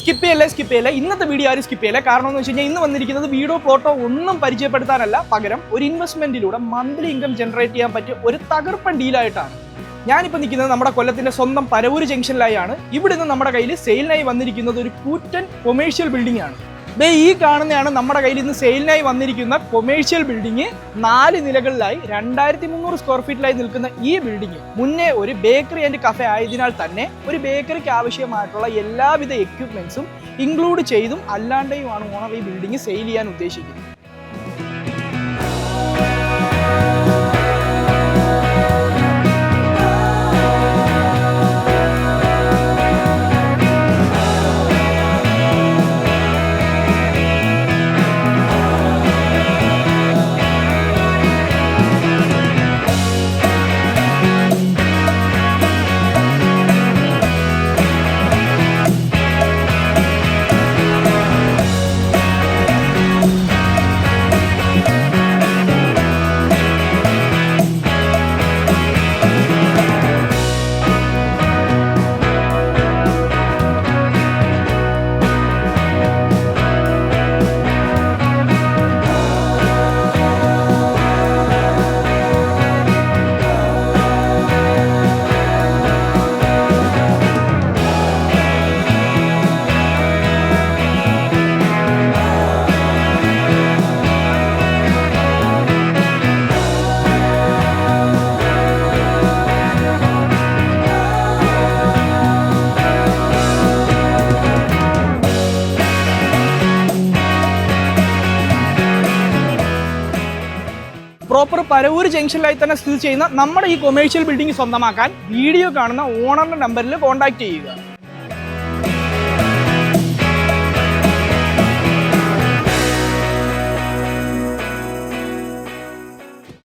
Skip ചെയ്യല്ലേ ഇന്നത്തെ video ആരും സ്കിപ്പ് ചെയ്യല്ലേ. കാരണം എന്ന് വെച്ച് കഴിഞ്ഞാൽ ഇന്ന് വന്നിരിക്കുന്നത് വീഡിയോ പ്ലോട്ടോ ഒന്നും പരിചയപ്പെടുത്താനല്ല, പകരം ഒരു ഇൻവെസ്റ്റ്മെന്റിലൂടെ മന്ത്ലി ഇൻകം ജനറേറ്റ് ചെയ്യാൻ പറ്റിയ ഒരു തകർപ്പൻ ഡീലായിട്ടാണ്. ഞാനിപ്പോൾ നിൽക്കുന്നത് നമ്മുടെ കൊല്ലത്തിന്റെ സ്വന്തം പരവൂർ ജംഗ്ഷനിലായാണ്. ഇവിടെ നിന്ന് നമ്മുടെ കയ്യിൽ സെയിലിനായി വന്നിരിക്കുന്നത് ഒരു കൂറ്റൻ കൊമേഴ്ഷ്യൽ ബിൽഡിംഗ് ആണ്. ഈ കാണുന്നതാണ് നമ്മുടെ കയ്യിൽ ഇന്ന് സെയിലിനായി വന്നിരിക്കുന്ന കൊമേഴ്ഷ്യൽ ബിൽഡിംഗ്. 4 നിലകളിലായി 2300 സ്ക്വയർ ഫീറ്റിലായി നിൽക്കുന്ന ഈ ബിൽഡിംഗ് മുന്നേ ഒരു ബേക്കറി ആൻഡ് കഫേ ആയതിനാൽ തന്നെ ഒരു ബേക്കറിക്ക് ആവശ്യമായിട്ടുള്ള എല്ലാവിധ എക്യുപ്മെന്റ്സും ഇൻക്ലൂഡ് ചെയ്തും അല്ലാണ്ടെയുമാണ് ഓണർ ഈ ബിൽഡിംഗ് സെയിൽ ചെയ്യാൻ ഉദ്ദേശിക്കുന്നത്. പ്രോപ്പർ പരവൂർ ജംഗ്ഷനിലായി തന്നെ സ്ഥിതി ചെയ്യുന്ന നമ്മുടെ ഈ കൊമേഴ്ഷ്യൽ ബിൽഡിംഗ് സ്വന്തമാക്കാൻ വീഡിയോ കാണുന്ന ഓണറിന്റെ നമ്പറിൽ കോൺടാക്ട് ചെയ്യുക.